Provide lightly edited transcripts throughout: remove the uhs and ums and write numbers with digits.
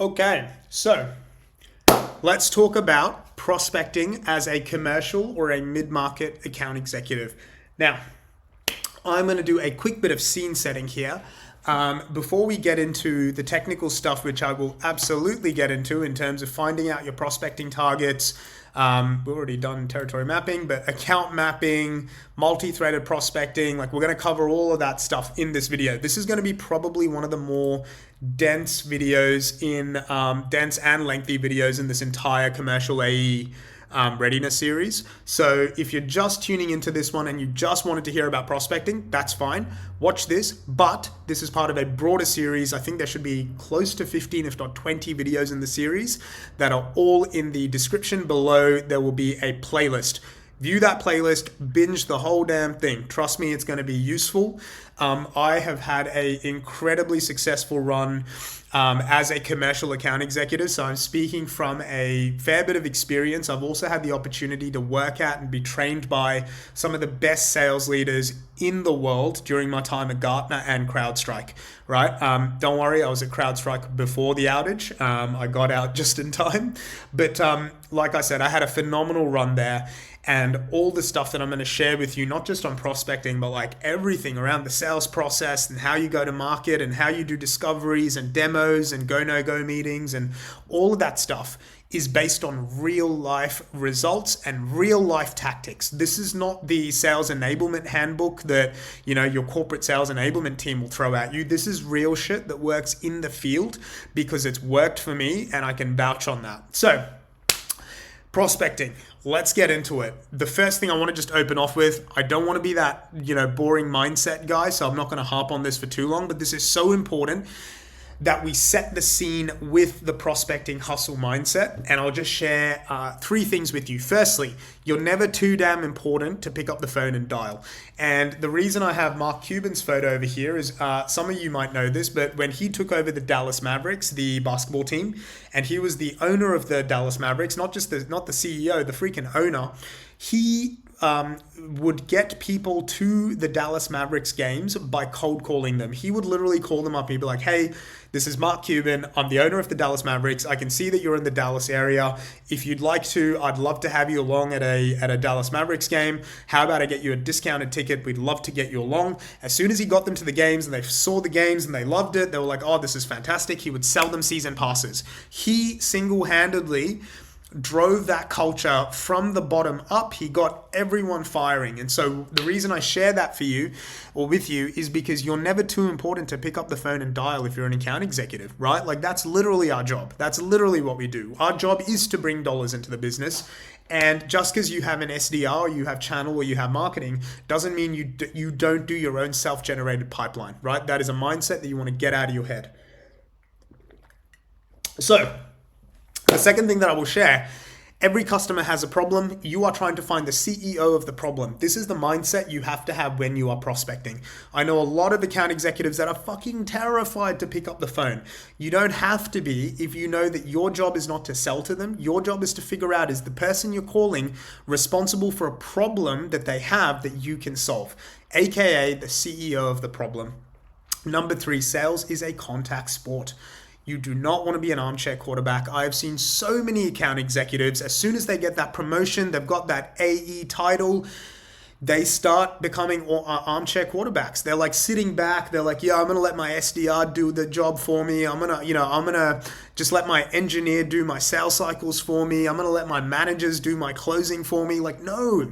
Okay, so let's talk about prospecting as a commercial or a mid-market account executive. Now, I'm going to do a quick bit of scene setting here. Before we get into the technical stuff, which I will absolutely get into in terms of finding out your prospecting targets. We've already done territory mapping, but account mapping, multi-threaded prospecting, like we're going to cover all of that stuff in this video. This is going to be probably one of the more dense videos dense and lengthy videos in this entire commercial AE readiness series. So if you're just tuning into this one and you just wanted to hear about prospecting, that's fine. Watch this, but this is part of a broader series. I think there should be close to 15, if not 20 videos in the series that are all in the description below. There will be a playlist. View that playlist, binge the whole damn thing. Trust me, it's going to be useful. I have had an incredibly successful run as a commercial account executive, so I'm speaking from a fair bit of experience. I've also had the opportunity to work at and be trained by some of the best sales leaders in the world during my time at Gartner and CrowdStrike, right? Don't worry, I was at CrowdStrike before the outage. I got out just in time. But like I said, I had a phenomenal run there. And all the stuff that I'm going to share with you, not just on prospecting, but like everything around the sales process and how you go to market and how you do discoveries and demos and go, no go meetings and all of that stuff is based on real life results and real life tactics. This is not the sales enablement handbook that, your corporate sales enablement team will throw at you. This is real shit that works in the field because it's worked for me and I can vouch on that. So, prospecting. Let's get into it. The first thing I want to just open off with, I don't want to be that, boring mindset guy, so I'm not going to harp on this for too long, but this is so important that we set the scene with the prospecting hustle mindset. And I'll just share three things with you. Firstly, you're never too damn important to pick up the phone and dial. And the reason I have Mark Cuban's photo over here is some of you might know this, but when he took over the Dallas Mavericks, the basketball team, and he was the owner of the Dallas Mavericks, not the CEO, the freaking owner, he would get people to the Dallas Mavericks games by cold calling them. He would literally call them up. He'd be like, hey, this is Mark Cuban. I'm the owner of the Dallas Mavericks. I can see that you're in the Dallas area. If you'd like to, I'd love to have you along at a Dallas Mavericks game. How about I get you a discounted ticket? We'd love to get you along. As soon as he got them to the games and they saw the games and they loved it, they were like, oh, this is fantastic. He would sell them season passes. He single-handedly drove that culture from the bottom up. He got everyone firing. And so the reason I share that for you or with you is because you're never too important to pick up the phone and dial if you're an account executive, right? Like that's literally our job. That's literally what we do. Our job is to bring dollars into the business. And just because you have an SDR or you have channel or you have marketing doesn't mean you don't do your own self-generated pipeline, right? That is a mindset that you want to get out of your head. So the second thing that I will share, every customer has a problem. You are trying to find the CEO of the problem. This is the mindset you have to have when you are prospecting. I know a lot of account executives that are fucking terrified to pick up the phone. You don't have to be if you know that your job is not to sell to them. Your job is to figure out, is the person you're calling responsible for a problem that they have that you can solve, aka the CEO of the problem. Number 3, sales is a contact sport. You do not want to be an armchair quarterback. I have seen so many account executives, as soon as they get that promotion, they've got that AE title, they start becoming armchair quarterbacks. They're like sitting back. They're like, yeah, I'm going to let my SDR do the job for me. I'm going to just let my engineer do my sales cycles for me. I'm going to let my managers do my closing for me. Like, no,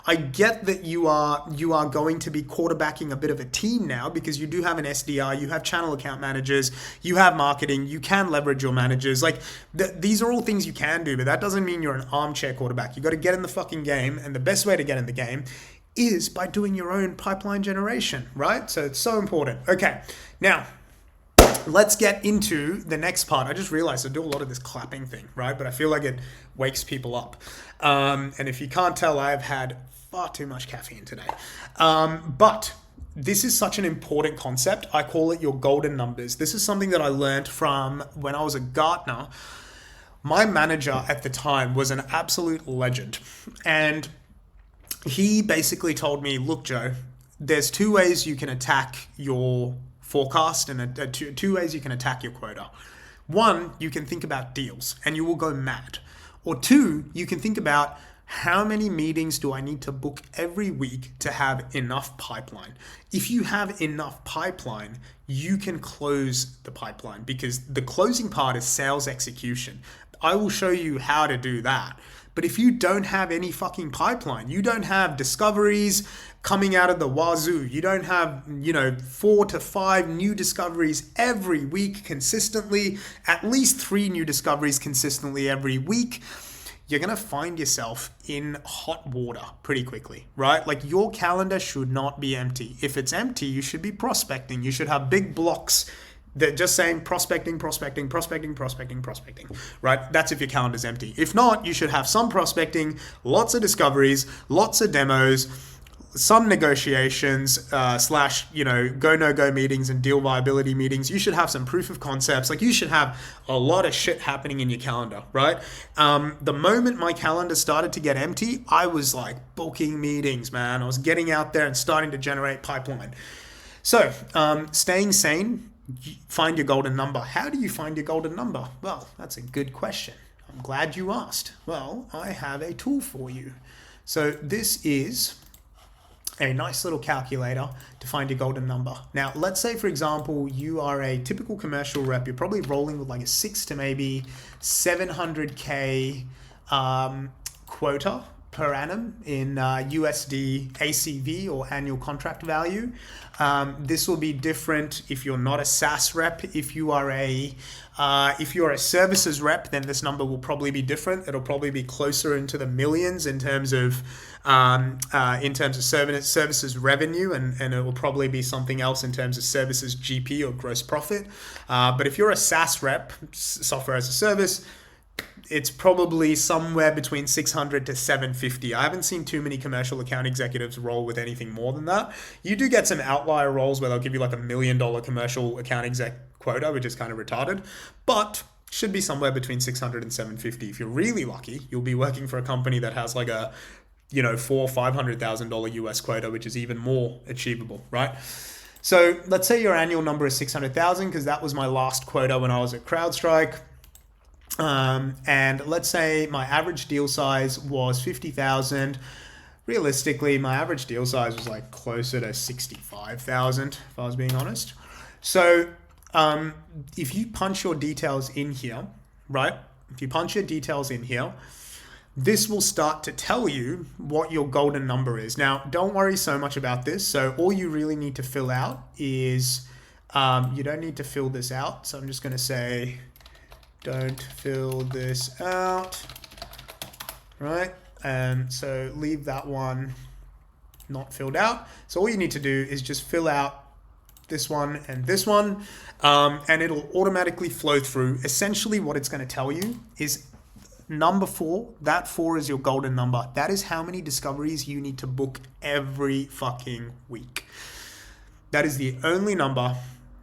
I get that you are going to be quarterbacking a bit of a team now because you do have an SDR, you have channel account managers, you have marketing, you can leverage your managers. Like these are all things you can do, but that doesn't mean you're an armchair quarterback. You got to get in the fucking game. And the best way to get in the game is by doing your own pipeline generation, right? So it's so important. Okay, now let's get into the next part. I just realized I do a lot of this clapping thing, right? But I feel like it wakes people up. And if you can't tell, I've had far too much caffeine today. But this is such an important concept. I call it your golden numbers. This is something that I learned from when I was at Gartner. My manager at the time was an absolute legend. And he basically told me, look, Joe, there's 2 ways you can attack your forecast and two ways you can attack your quota. One, you can think about deals and you will go mad. Or two, you can think about how many meetings do I need to book every week to have enough pipeline? If you have enough pipeline, you can close the pipeline, because the closing part is sales execution. I will show you how to do that. But if you don't have any fucking pipeline, you don't have discoveries coming out of the wazoo, you don't have, 4 to 5 new discoveries every week consistently, at least 3 new discoveries consistently every week, you're going to find yourself in hot water pretty quickly, right? Like, your calendar should not be empty. If it's empty, you should be prospecting. You should have big blocks that just saying prospecting, prospecting, prospecting, prospecting, prospecting, right? That's if your calendar's empty. If not, you should have some prospecting, lots of discoveries, lots of demos, some negotiations, slash, go, no-go meetings and deal viability meetings. You should have some proof of concepts. Like, you should have a lot of shit happening in your calendar, right? The moment my calendar started to get empty, I was like booking meetings, man. I was getting out there and starting to generate pipeline. So, staying sane, find your golden number. How do you find your golden number? Well, that's a good question. I'm glad you asked. Well, I have a tool for you. So this is a nice little calculator to find your golden number. Now, let's say, for example, you are a typical commercial rep. You're probably rolling with like a 6 to maybe 700K quota per annum in USD ACV, or annual contract value. This will be different if you're not a SaaS rep. If you are a services rep, then this number will probably be different. It'll probably be closer into the millions in terms of services revenue, and it will probably be something else in terms of services GP, or gross profit. But if you're a SaaS rep, software as a service, it's probably somewhere between 600 to 750. I haven't seen too many commercial account executives roll with anything more than that. You do get some outlier rolls where they'll give you like $1 million commercial account exec quota, which is kind of retarded, but should be somewhere between 600 and 750. If you're really lucky, you'll be working for a company that has like a, $400,000 or $500,000 US quota, which is even more achievable, right? So let's say your annual number is 600,000, because that was my last quota when I was at CrowdStrike. And let's say my average deal size was 50,000. Realistically, my average deal size was like closer to 65,000, if I was being honest. So, if you punch your details in here, right? If you punch your details in here, this will start to tell you what your golden number is. Now, don't worry so much about this. So all you really need to fill out is, you don't need to fill this out. So I'm just going to say, don't fill this out, right? So leave that one not filled out. So all you need to do is just fill out this one and this one, and it'll automatically flow through. Essentially what it's going to tell you is number 4, that 4 is your golden number. That is how many discoveries you need to book every fucking week. That is the only number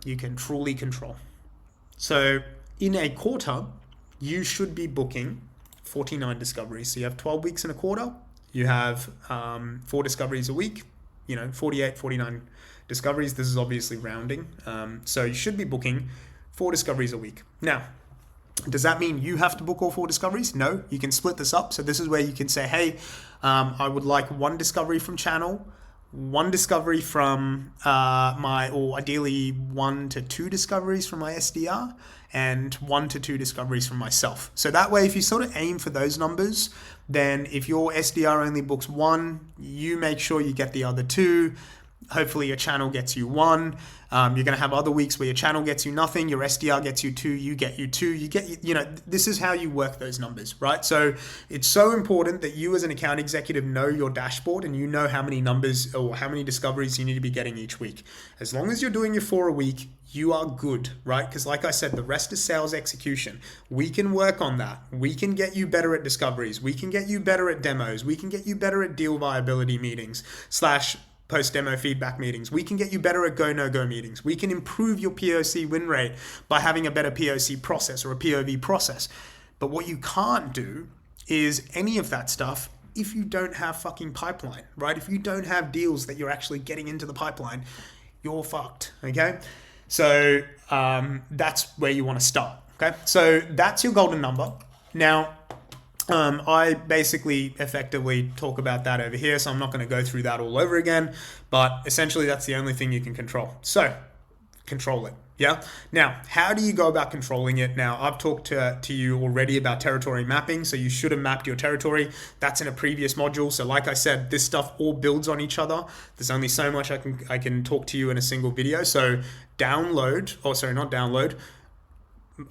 you can truly control. So in a quarter, you should be booking 49 discoveries. So you have 12 weeks in a quarter. You have 4 discoveries a week, 48, 49 discoveries. This is obviously rounding. So you should be booking 4 discoveries a week. Now, does that mean you have to book all 4 discoveries? No, you can split this up. So this is where you can say, hey, I would like 1 discovery from channel, 1 discovery from or ideally 1 to 2 discoveries from my SDR, and 1 to 2 discoveries from myself. So that way, if you sort of aim for those numbers, then if your SDR only books 1, you make sure you get the other 2. Hopefully your channel gets you 1. You're going to have other weeks where your channel gets you nothing, your SDR gets you 2, you get you 2, this is how you work those numbers, right? So it's so important that you as an account executive know your dashboard and you know how many numbers or how many discoveries you need to be getting each week. As long as you're doing your 4 a week, you are good, right? Because like I said, the rest is sales execution. We can work on that. We can get you better at discoveries. We can get you better at demos. We can get you better at deal viability meetings / post-demo feedback meetings. We can get you better at go, no-go meetings. We can improve your POC win rate by having a better POC process or a POV process. But what you can't do is any of that stuff if you don't have fucking pipeline, right? If you don't have deals that you're actually getting into the pipeline, you're fucked, okay? So that's where you want to start. Okay, so that's your golden number. Now, I basically effectively talk about that over here, so I'm not going to go through that all over again, but essentially that's the only thing you can control. So control it. Yeah. Now, how do you go about controlling it? Now, I've talked to you already about territory mapping, so you should have mapped your territory. That's in a previous module. So like I said, this stuff all builds on each other. There's only so much I can talk to you in a single video. So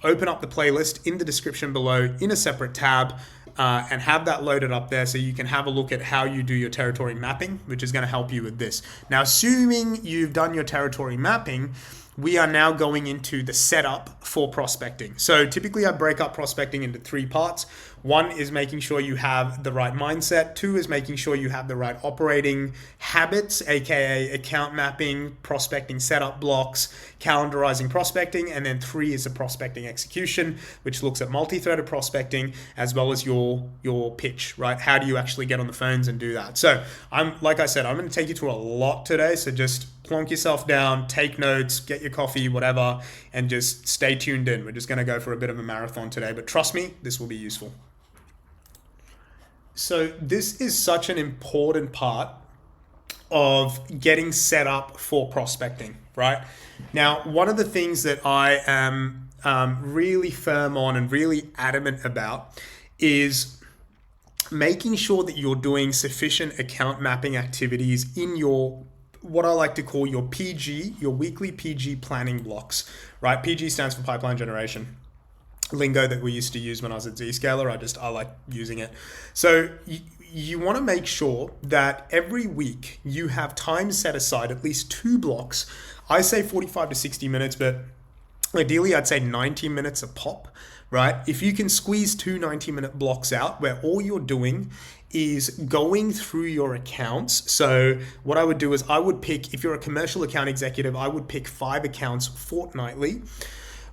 open up the playlist in the description below in a separate tab, and have that loaded up there so you can have a look at how you do your territory mapping, which is going to help you with this. Now, assuming you've done your territory mapping, we are now going into the setup for prospecting. So typically I break up prospecting into 3 parts. 1 is making sure you have the right mindset. 2 is making sure you have the right operating habits, aka account mapping, prospecting setup blocks, calendarizing prospecting, and then 3 is the prospecting execution, which looks at multi-threaded prospecting as well as your pitch, right? How do you actually get on the phones and do that? So like I said, I'm going to take you through a lot today, so just plonk yourself down, take notes, get your coffee, whatever, and just stay tuned in. We're just going to go for a bit of a marathon today, but trust me, this will be useful. So this is such an important part of getting set up for prospecting, right? Now, one of the things that I am really firm on and really adamant about is making sure that you're doing sufficient account mapping activities in your, what I like to call your PG, your weekly PG planning blocks, right? PG stands for pipeline generation. Lingo that we used to use when I was at Zscaler. I like using it. So you want to make sure that every week you have time set aside, at least 2 blocks. I say 45 to 60 minutes, but ideally I'd say 90 minutes a pop, right? If you can squeeze 2 90-minute blocks out where all you're doing is going through your accounts. So what I would do is I would pick, if you're a commercial account executive, I would pick 5 accounts fortnightly,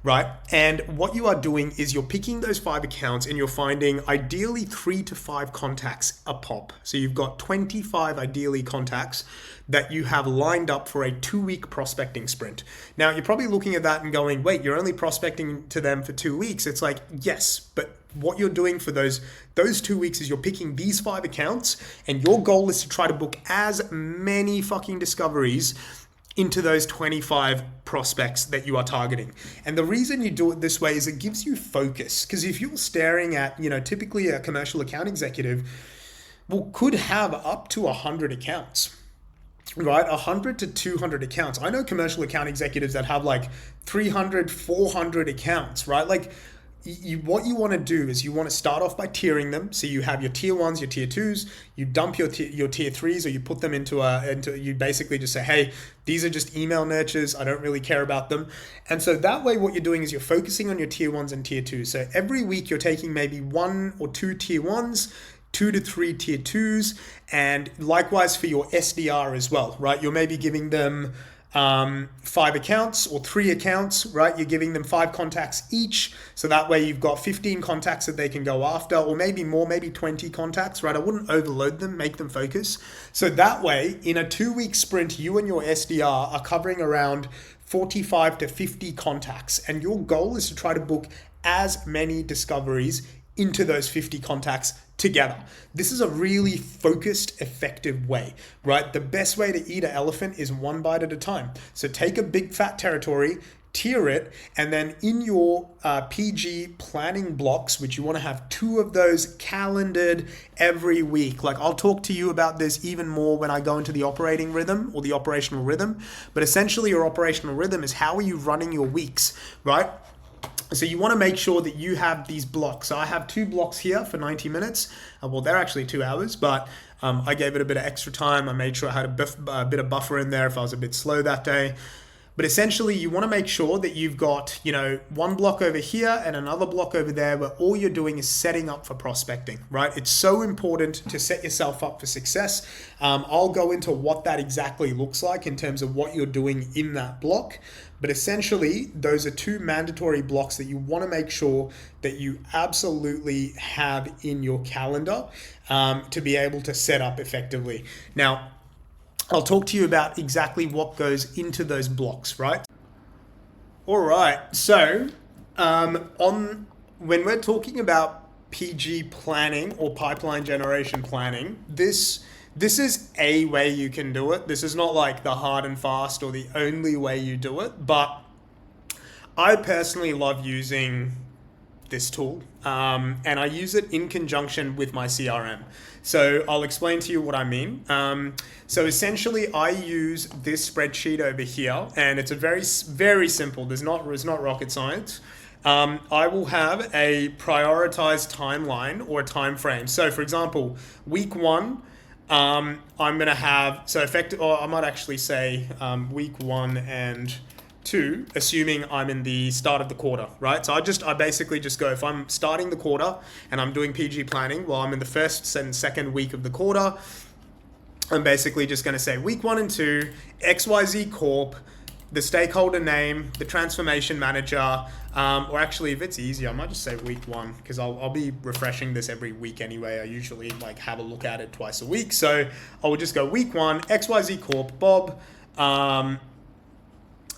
right? And what you are doing is you're picking those 5 accounts and you're finding ideally 3 to 5 contacts a pop. So you've got 25 ideally contacts that you have lined up for a 2-week prospecting sprint. Now, you're probably looking at that and going, wait, you're only prospecting to them for 2 weeks. It's like, yes, but what you're doing for those 2 weeks is you're picking these 5 accounts and your goal is to try to book as many fucking discoveries into those 25 prospects that you are targeting. And the reason you do it this way is it gives you focus. Because if you're staring at, typically a commercial account executive could have up to 100 accounts, right? 100 to 200 accounts. I know commercial account executives that have like 300, 400 accounts, right? Like, what you want to do is you want to start off by tiering them. So you have your tier 1s, your tier 2s, you dump your tier 3s, or you put them into you basically just say, hey, these are just email nurtures. I don't really care about them. And so that way what you're doing is you're focusing on your tier 1s and tier 2s. So every week you're taking maybe 1 or 2 tier 1s, 2 to 3 tier 2s, and likewise for your SDR as well, right? You're maybe giving them 5 accounts or 3 accounts, right? You're giving them 5 contacts each. So that way you've got 15 contacts that they can go after, or maybe more, maybe 20 contacts, right? I wouldn't overload them, make them focus. So that way in a 2-week sprint, you and your SDR are covering around 45 to 50 contacts. And your goal is to try to book as many discoveries into those 50 contacts together. This is a really focused, effective way, right? The best way to eat an elephant is 1 bite at a time. So take a big fat territory, tier it, and then in your PG planning blocks, which you want to have 2 of those calendared every week. Like, I'll talk to you about this even more when I go into the operating rhythm or the operational rhythm. But essentially your operational rhythm is how are you running your weeks, right? So you want to make sure that you have these blocks. So I have 2 blocks here for 90 minutes. Well, they're actually 2 hours, but I gave it a bit of extra time. I made sure I had a bit of buffer in there if I was a bit slow that day. But essentially, you want to make sure that you've got, 1 block over here and another block over there where all you're doing is setting up for prospecting, right? It's so important to set yourself up for success. I'll go into what that exactly looks like in terms of what you're doing in that block. But essentially, those are 2 mandatory blocks that you want to make sure that you absolutely have in your calendar to be able to set up effectively. Now, I'll talk to you about exactly what goes into those blocks, right? All right, so When we're talking about PG planning or pipeline generation planning, this is a way you can do it. This is not like the hard and fast or the only way you do it, but I personally love using this tool, and I use it in conjunction with my CRM. So I'll explain to you what I mean. So essentially, I use this spreadsheet over here, and it's a very simple. It's not rocket science. I will have a prioritized timeline or a time frame. So for example, week 1, I'm gonna have or I might actually say week 1 and 2, assuming I'm in the start of the quarter, right? So I basically just go, if I'm starting the quarter and I'm doing PG planning, well, I'm in the first and second week of the quarter, I'm basically just going to say week 1 and 2, XYZ Corp, the stakeholder name, the transformation manager, or actually if it's easier, I might just say week 1 because I'll be refreshing this every week anyway. I usually like have a look at it twice a week. So I will just go week 1, XYZ Corp, Bob,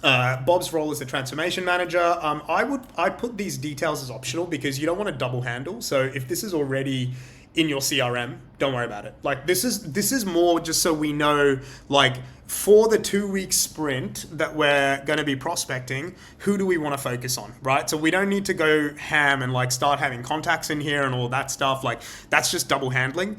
Bob's role as the transformation manager. I put these details as optional because you don't want to double handle. So if this is already in your CRM, don't worry about it. Like this is more just so we know, like for the 2-week sprint that we're going to be prospecting, who do we want to focus on, right? So we don't need to go ham and like start having contacts in here and all that stuff. Like that's just double handling.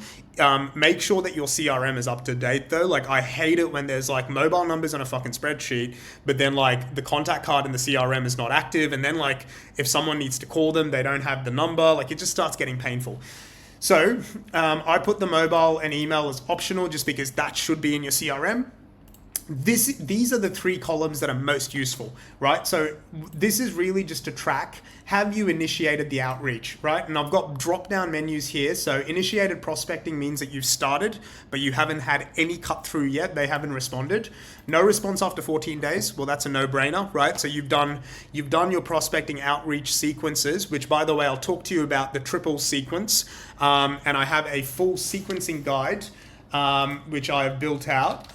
Make sure that your CRM is up to date though. Like I hate it when there's like mobile numbers on a fucking spreadsheet, but then like the contact card in the CRM is not active. And then like if someone needs to call them, they don't have the number. Like it just starts getting painful. So I put the mobile and email as optional just because that should be in your CRM. These are the 3 columns that are most useful, right? So this is really just to track, have you initiated the outreach, right? And I've got drop-down menus here. So initiated prospecting means that you've started, but you haven't had any cut through yet. They haven't responded. No response after 14 days. Well, that's a no-brainer, right? So you've done your prospecting outreach sequences, which by the way, I'll talk to you about the triple sequence. And I have a full sequencing guide, which I've built out.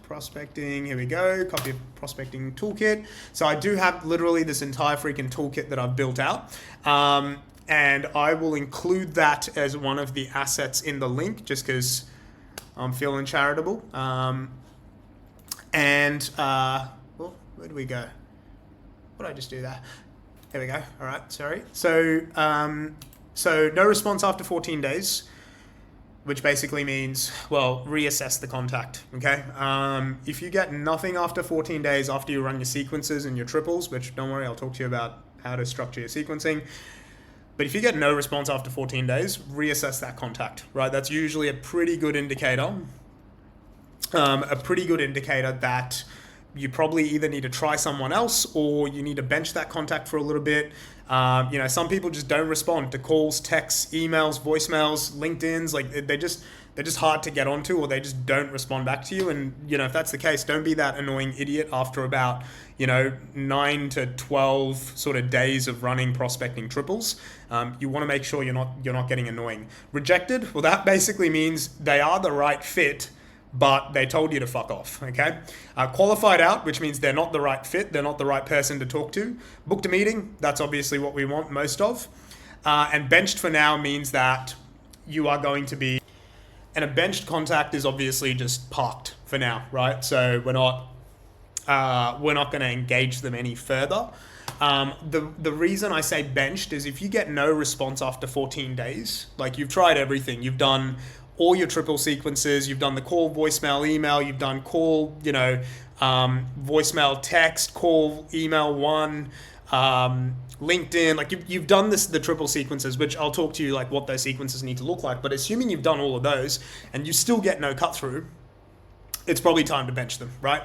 Prospecting, here we go, copy of prospecting toolkit. So I do have literally this entire freaking toolkit that I've built out. And I will include that as one of the assets in the link just because I'm feeling charitable. Well, where do we go? What did I just do there? There we go. All right, sorry. So no response after 14 days. Which basically means, well, reassess the contact, okay? If you get nothing after 14 days after you run your sequences and your triples, which don't worry, I'll talk to you about how to structure your sequencing. But if you get no response after 14 days, reassess that contact, right? That's usually a pretty good indicator. That you probably either need to try someone else or you need to bench that contact for a little bit. Some people just don't respond to calls, texts, emails, voicemails, LinkedIn's. Like they're just hard to get onto, or they just don't respond back to you. And if that's the case, don't be that annoying idiot after about 9 to 12 sort of days of running prospecting triples. You want to make sure you're not getting annoying. Rejected, well, that basically means they are the right fit, but they told you to fuck off, okay? Qualified out, which means they're not the right fit, they're not the right person to talk to. Booked a meeting, that's obviously what we want most of. And benched for now means that you are going to be... And a benched contact is obviously just parked for now, right? So we're not going to engage them any further. The reason I say benched is if you get no response after 14 days, like you've tried everything, you've done all your triple sequences, you've done the call, voicemail, email, you've done call, voicemail, text, call, email 1, LinkedIn, like you've done the triple sequences, which I'll talk to you like what those sequences need to look like. But assuming you've done all of those and you still get no cut through, it's probably time to bench them, right?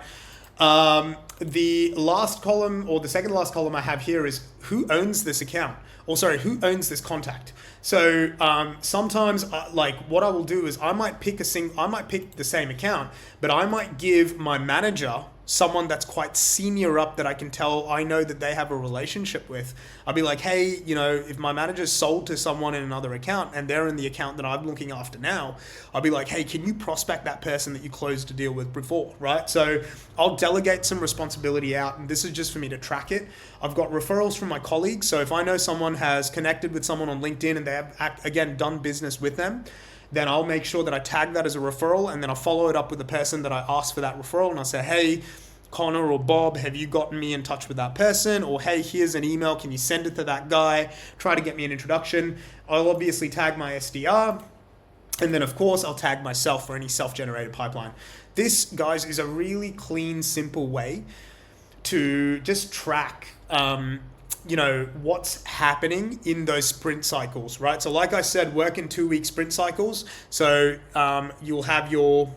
The last column or the second last column I have here is who owns this account, who owns this contact. So sometimes like what I will do is I might pick the same account, but I might give my manager, someone that's quite senior up that I can tell I know that they have a relationship with. I'll be like, hey, you know, if my manager's sold to someone in another account and they're in the account that I'm looking after now, I'll be like, hey, can you prospect that person that you closed a deal with before, right? So I'll delegate some responsibility out, and this is just for me to track it. I've got referrals from my colleagues. So if I know someone has connected with someone on LinkedIn and they have, again, done business with them, then I'll make sure that I tag that as a referral, and then I'll follow it up with the person that I asked for that referral, and I'll say, hey, Connor or Bob, have you gotten me in touch with that person? Or hey, here's an email, can you send it to that guy? Try to get me an introduction. I'll obviously tag my SDR, and then of course I'll tag myself for any self-generated pipeline. This, guys, is a really clean, simple way to just track you know, what's happening in those sprint cycles, right? So like I said, work in 2-week sprint cycles. So you'll have your,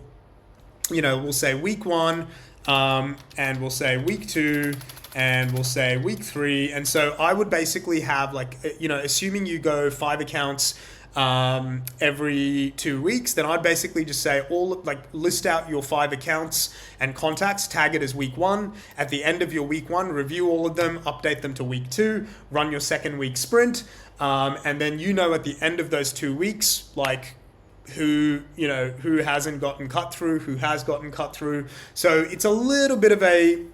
you know, we'll say week 1, and we'll say week 2, and we'll say week 3. And so I would basically have, like, you know, assuming you go 5 accounts every 2 weeks, then I'd basically just say list out your 5 accounts and contacts, tag it as week 1. At the end of your week 1, review all of them, update them to week 2, run your second week sprint, and then you know at the end of those 2 weeks, like, who hasn't gotten cut through, who has gotten cut through. So it's a little bit of a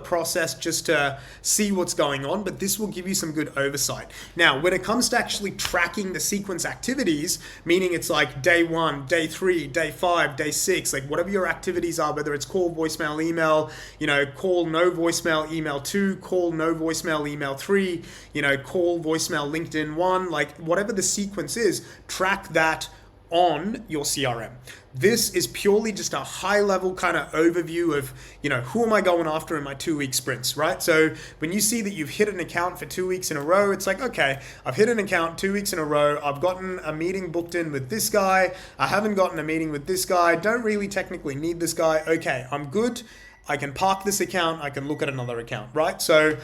process just to see what's going on, but this will give you some good oversight. Now, when it comes to actually tracking the sequence activities, meaning it's like day 1, day 3, day 5, day 6, like whatever your activities are, whether it's call, voicemail, email, you know, call, no voicemail, email 2, call, no voicemail, email 3, you know, call, voicemail, LinkedIn 1, like whatever the sequence is, track that on your CRM. This is purely just a high level kind of overview of, you know, who am I going after in my 2-week sprints, right? So when you see that you've hit an account for 2 weeks in a row, it's like, okay, I've hit an account 2 weeks in a row. I've gotten a meeting booked in with this guy. I haven't gotten a meeting with this guy. Don't really technically need this guy. Okay, I'm good. I can park this account. I can look at another account, right? So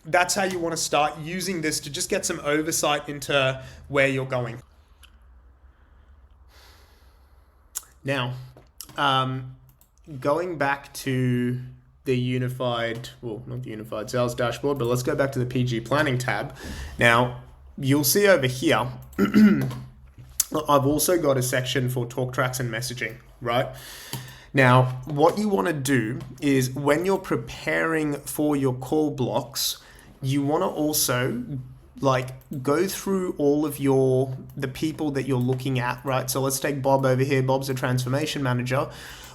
that's how you want to start using this to just get some oversight into where you're going. Now, going back to the unified, well, not the unified sales dashboard, but let's go back to the PG planning tab. Now, you'll see over here, I've also got a section for talk tracks and messaging, right? Now, what you want to do is when you're preparing for your call blocks, you want to also like go through all of the people that you're looking at, right? So let's take Bob over here. Bob's a transformation manager.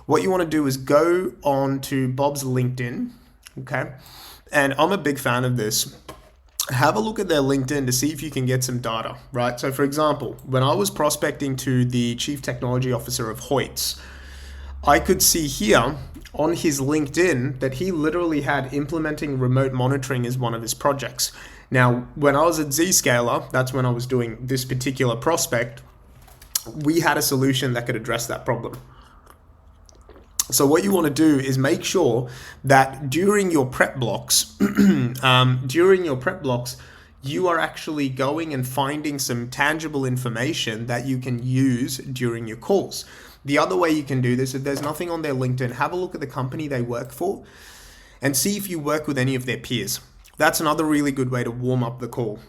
What you want to do is go on to Bob's LinkedIn, okay? And I'm a big fan of this. Have a look at their LinkedIn to see if you can get some data, right? So for example, when I was prospecting to the Chief Technology Officer of Hoyts, I could see here on his LinkedIn that he literally had implementing remote monitoring as one of his projects. Now, when I was at Zscaler, that's when I was doing this particular prospect, we had a solution that could address that problem. So what you want to do is make sure that during your prep blocks, you are actually going and finding some tangible information that you can use during your calls. The other way you can do this, if there's nothing on their LinkedIn, have a look at the company they work for and see if you work with any of their peers. That's another really good way to warm up the call.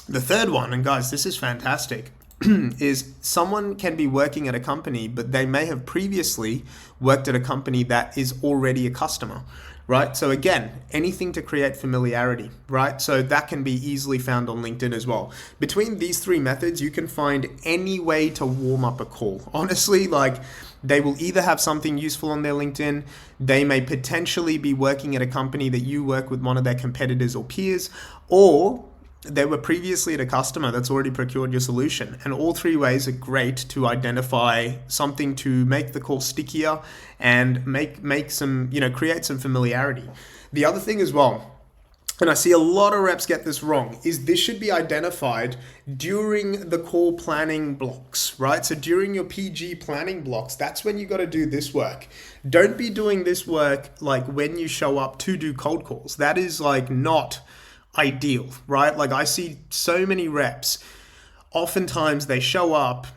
The third one, and guys, this is fantastic, is someone can be working at a company, but they may have previously worked at a company that is already a customer, right? So again, anything to create familiarity, right? So that can be easily found on LinkedIn as well. Between these 3 methods, you can find any way to warm up a call. Honestly, like, they will either have something useful on their LinkedIn, they may potentially be working at a company that you work with one of their competitors or peers, or they were previously at a customer that's already procured your solution. And all 3 ways are great to identify something to make the call stickier and make some, you know, create some familiarity. The other thing as well, and I see a lot of reps get this wrong, is this should be identified during the call planning blocks, right? So during your PG planning blocks, that's when you got to do this work. Don't be doing this work like when you show up to do cold calls. That is like not ideal, right? Like I see so many reps, oftentimes they show up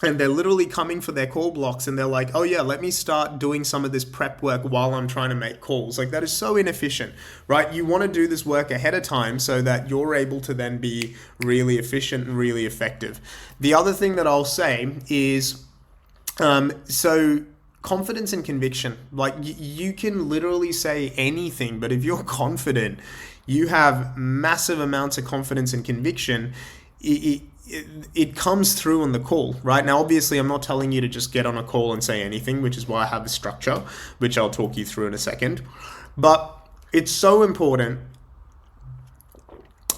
and they're literally coming for their call blocks and they're like, oh yeah, let me start doing some of this prep work while I'm trying to make calls. Like, that is so inefficient, right? You want to do this work ahead of time so that you're able to then be really efficient and really effective. The other thing that I'll say is, so confidence and conviction, like you can literally say anything, but if you're confident, you have massive amounts of confidence and conviction, it comes through on the call, right? Now, obviously, I'm not telling you to just get on a call and say anything, which is why I have a structure, which I'll talk you through in a second. But it's so important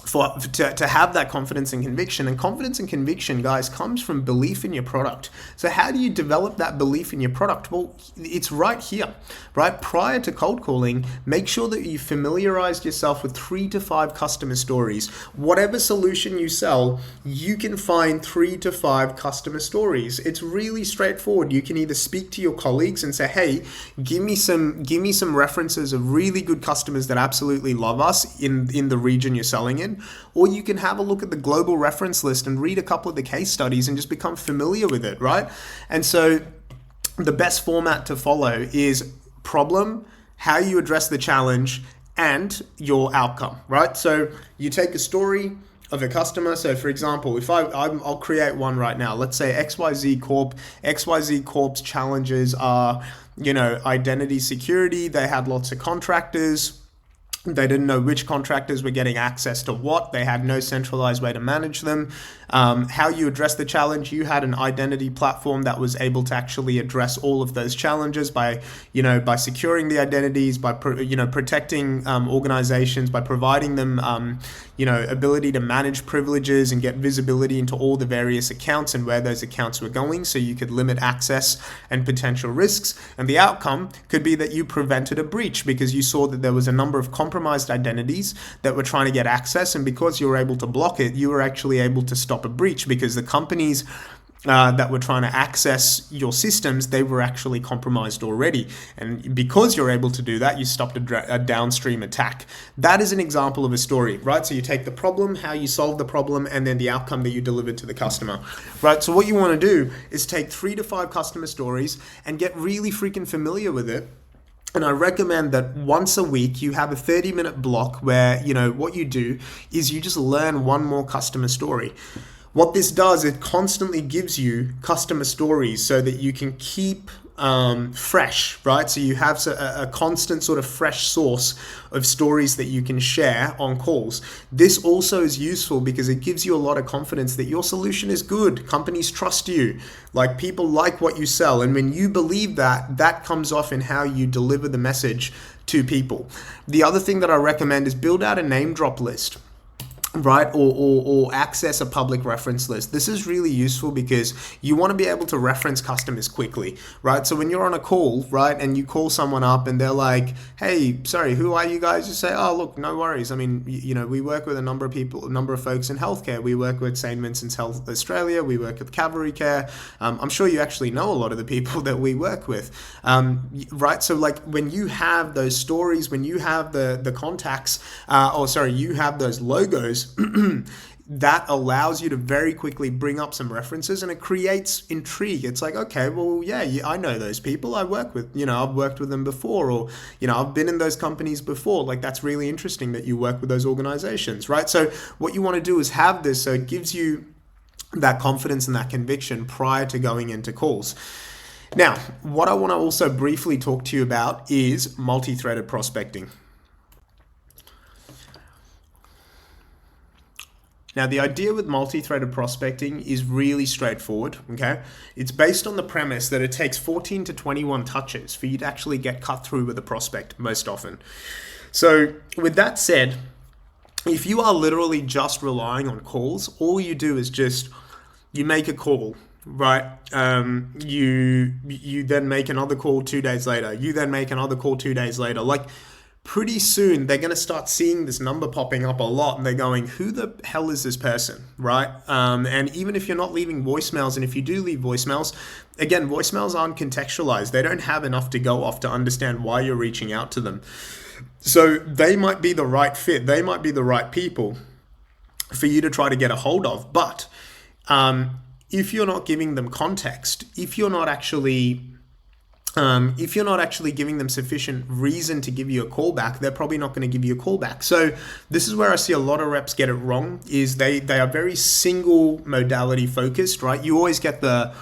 to have that confidence and conviction. And confidence and conviction, guys, comes from belief in your product. So how do you develop that belief in your product? Well, it's right here, right? Prior to cold calling, make sure that you familiarized yourself with 3 to 5 customer stories. Whatever solution you sell, you can find 3 to 5 customer stories. It's really straightforward. You can either speak to your colleagues and say, hey, give me some references of really good customers that absolutely love us in the region you're selling in. Or you can have a look at the global reference list and read a couple of the case studies and just become familiar with it, right? And so the best format to follow is problem, how you address the challenge, and your outcome, right? So you take a story of a customer. So for example, if I'll create one right now. Let's say XYZ Corp. XYZ Corp's challenges are, identity security. They had lots of contractors. They didn't know which contractors were getting access to what. They had no centralized way to manage them. How you address the challenge, you had an identity platform that was able to actually address all of those challenges by securing the identities, by protecting organizations, by providing them ability to manage privileges and get visibility into all the various accounts and where those accounts were going, so you could limit access and potential risks. And the outcome could be that you prevented a breach because you saw that there was a number of compromised identities that were trying to get access, and because you were able to block it, you were actually able to stop a breach because the companies that were trying to access your systems, they were actually compromised already. And because you're able to do that, you stopped a downstream attack. That is an example of a story, right? So you take the problem, how you solve the problem, and then the outcome that you delivered to the customer, right? So what you want to do is take 3 to 5 customer stories and get really freaking familiar with it. And I recommend that once a week you have a 30-minute block where, what you do is you just learn one more customer story. What this does, it constantly gives you customer stories so that you can keep fresh, right? So you have a constant sort of fresh source of stories that you can share on calls. This also is useful because it gives you a lot of confidence that your solution is good. Companies trust you. Like, people like what you sell. And when you believe that, that comes off in how you deliver the message to people. The other thing that I recommend is build out a name drop list, right? Or access a public reference list. This is really useful because you want to be able to reference customers quickly, right? So when you're on a call, right, and you call someone up and they're like, hey, sorry, who are you guys? You say, oh, look, no worries. I mean, we work with a number of folks in healthcare. We work with St. Vincent's Health Australia. We work with Cavalry Care. I'm sure you actually know a lot of the people that we work with, right? So like, when you have those stories, when you have the contacts, you have those logos, that allows you to very quickly bring up some references, and it creates intrigue. It's like, okay, well, yeah, I know those people. I work with, I've worked with them before, or, I've been in those companies before. Like, that's really interesting that you work with those organizations, right? So what you want to do is have this, so it gives you that confidence and that conviction prior to going into calls. Now, what I want to also briefly talk to you about is multi-threaded prospecting. Now, the idea with multi-threaded prospecting is really straightforward, okay? It's based on the premise that it takes 14 to 21 touches for you to actually get cut through with a prospect most often. So with that said, if you are literally just relying on calls, all you do is you make a call, right? You then make another call 2 days later. You then make another call 2 days later. Like, pretty soon they're going to start seeing this number popping up a lot, and they're going, who the hell is this person, right? And even if you're not leaving voicemails, and if you do leave voicemails, again, voicemails aren't contextualized. They don't have enough to go off to understand why you're reaching out to them. So they might be the right fit. They might be the right people for you to try to get a hold of. But if you're not giving them context, if you're not actually giving them sufficient reason to give you a call back, they're probably not going to give you a call back. So this is where I see a lot of reps get it wrong, is they are very single modality focused, right? You always get the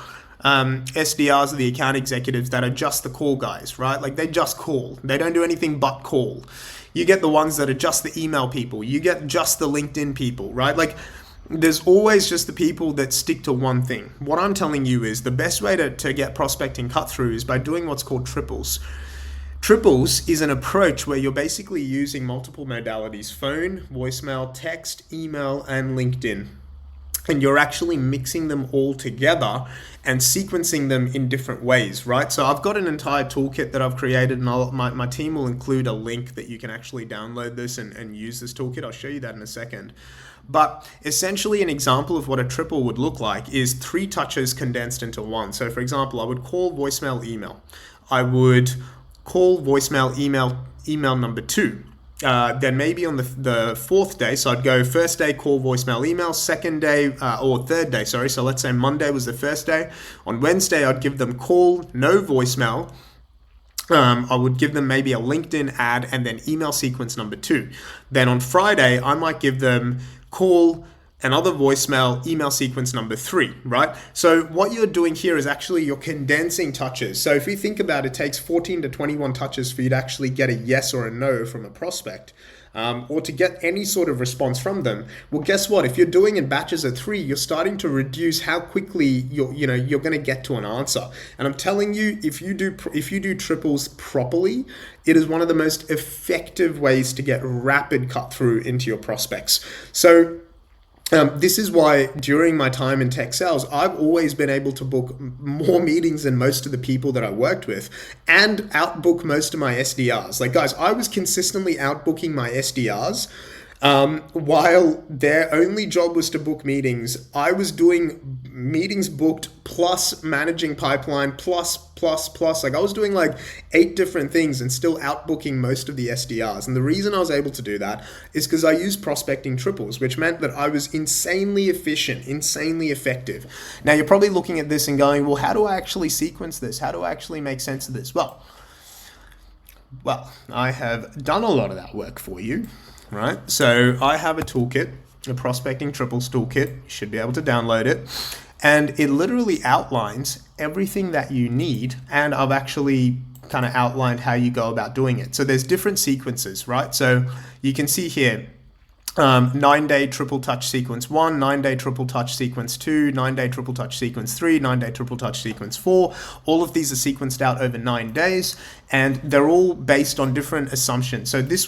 SDRs or the account executives that are just the call guys, right? Like they just call. They don't do anything but call. You get the ones that are just the email people. You get just the LinkedIn people, right? Like there's always just the people that stick to one thing. What I'm telling you is the best way to get prospecting cut through is by doing what's called triples. Triples is an approach where you're basically using multiple modalities: phone, voicemail, text, email, and LinkedIn. And you're actually mixing them all together and sequencing them in different ways, right? So I've got an entire toolkit that I've created, and my team will include a link that you can actually download this and use this toolkit. I'll show you that in a second. But essentially an example of what a triple would look like is 3 touches condensed into one. So for example, I would call, voicemail, email. I would call, voicemail, email number 2. Then maybe on the 4th day, so I'd go first day, call, voicemail, email, second day, or 3rd day, sorry. So let's say Monday was the first day. On Wednesday, I'd give them call, no voicemail. I would give them maybe a LinkedIn ad and then email sequence number 2. Then on Friday, I might give them call, another voicemail, email sequence number 3, right? So what you're doing here is actually you're condensing touches. So if you think about it, it takes 14 to 21 touches for you to actually get a yes or a no from a prospect. Or to get any sort of response from them. Well, guess what? If you're doing in batches of 3, you're starting to reduce how quickly you're going to get to an answer. And I'm telling you, if you do triples properly, it is one of the most effective ways to get rapid cut through into your prospects. So this is why during my time in tech sales, I've always been able to book more meetings than most of the people that I worked with and outbook most of my SDRs. Like guys, I was consistently outbooking my SDRs while their only job was to book meetings. I was doing meetings booked plus managing pipeline plus. Like I was doing like 8 different things and still outbooking most of the SDRs. And the reason I was able to do that is because I used prospecting triples, which meant that I was insanely efficient, insanely effective. Now you're probably looking at this and going, well, how do I actually sequence this? How do I actually make sense of this? Well, I have done a lot of that work for you, right? So I have a toolkit, a prospecting triples toolkit. You should be able to download it. And it literally outlines everything that you need. And I've actually kind of outlined how you go about doing it. So there's different sequences, right? So you can see here, 9-day triple touch sequence 1, 9-day triple touch sequence 2, 9-day triple touch sequence 3, 9-day triple touch sequence 4. All of these are sequenced out over 9 days, and they're all based on different assumptions. So this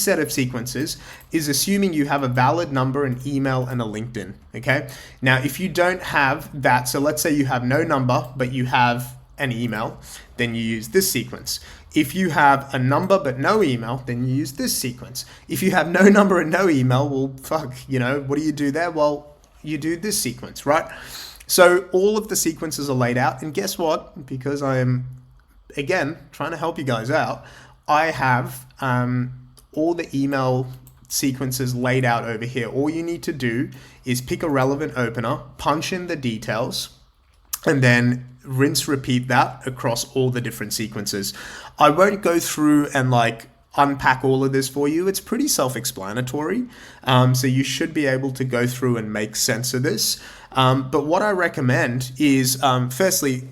set of sequences is assuming you have a valid number, an email, and a LinkedIn, okay? Now, if you don't have that, so let's say you have no number, but you have an email, then you use this sequence. If you have a number but no email, then you use this sequence. If you have no number and no email, well, what do you do there? Well, you do this sequence, right? So all of the sequences are laid out. And guess what? Because I am, again, trying to help you guys out, I have all the email sequences laid out over here. All you need to do is pick a relevant opener, punch in the details, and then rinse, repeat that across all the different sequences. I won't go through and unpack all of this for you. It's pretty self-explanatory. So you should be able to go through and make sense of this. But what I recommend is, firstly,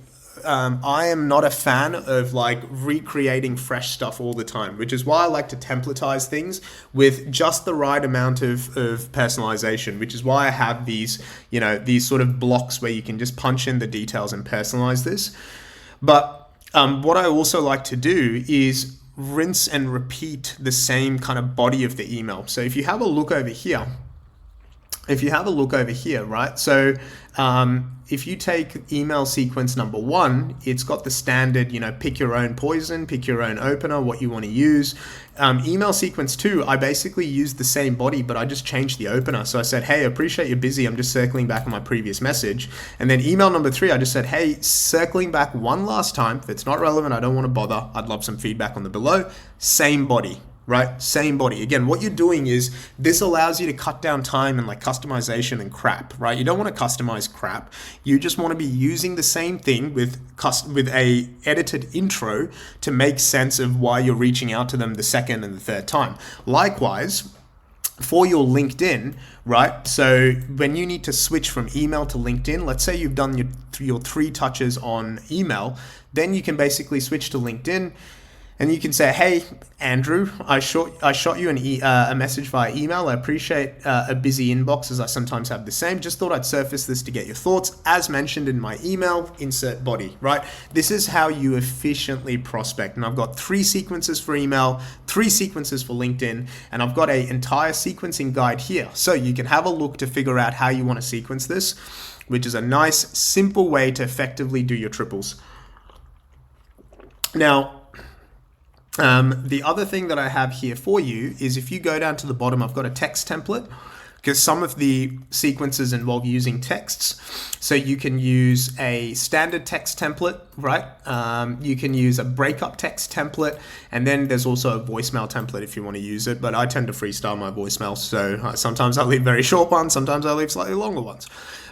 I am not a fan of recreating fresh stuff all the time, which is why I like to templatize things with just the right amount of personalization, which is why I have these sort of blocks where you can just punch in the details and personalize this. But what I also like to do is rinse and repeat the same kind of body of the email. So if you have a look over here, right? So if you take email sequence number 1, it's got the standard, pick your own poison, pick your own opener, what you want to use. Email sequence 2, I basically used the same body, but I just changed the opener. So I said, hey, appreciate you're busy. I'm just circling back on my previous message. And then email number 3, I just said, hey, circling back one last time. If it's not relevant, I don't want to bother. I'd love some feedback on the below. Same body. right? Same body. Again, what you're doing is this allows you to cut down time and like customization and crap, right? You don't want to customize crap. You just want to be using the same thing with a edited intro to make sense of why you're reaching out to them the second and the third time. Likewise, for your LinkedIn, right? So when you need to switch from email to LinkedIn, let's say you've done your 3 touches on email, then you can basically switch to LinkedIn. And you can say, hey, Andrew, I shot you a message via email. I appreciate a busy inbox as I sometimes have the same. Just thought I'd surface this to get your thoughts. As mentioned in my email, insert body, right? This is how you efficiently prospect. And I've got 3 sequences for email, 3 sequences for LinkedIn, and I've got an entire sequencing guide here. So you can have a look to figure out how you want to sequence this, which is a nice, simple way to effectively do your triples. Now, the other thing that I have here for you is if you go down to the bottom, I've got a text template because some of the sequences involve using texts. So you can use a standard text template, right? You can use a breakup text template, and then there's also a voicemail template if you want to use it, but I tend to freestyle my voicemail. So sometimes I leave very short ones, sometimes I leave slightly longer ones.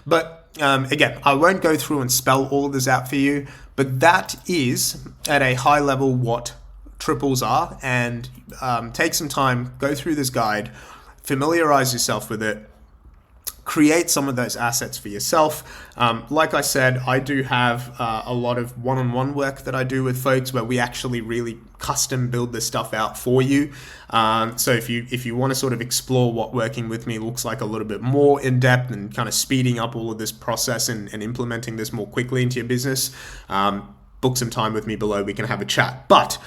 But again, I won't go through and spell all of this out for you, but that is at a high level what triples are, and take some time, go through this guide, familiarize yourself with it, create some of those assets for yourself. Like I said, I do have a lot of one-on-one work that I do with folks where we actually really custom build this stuff out for you. So if you want to sort of explore what working with me looks like a little bit more in depth and kind of speeding up all of this process and implementing this more quickly into your business, book some time with me below. We can have a chat. But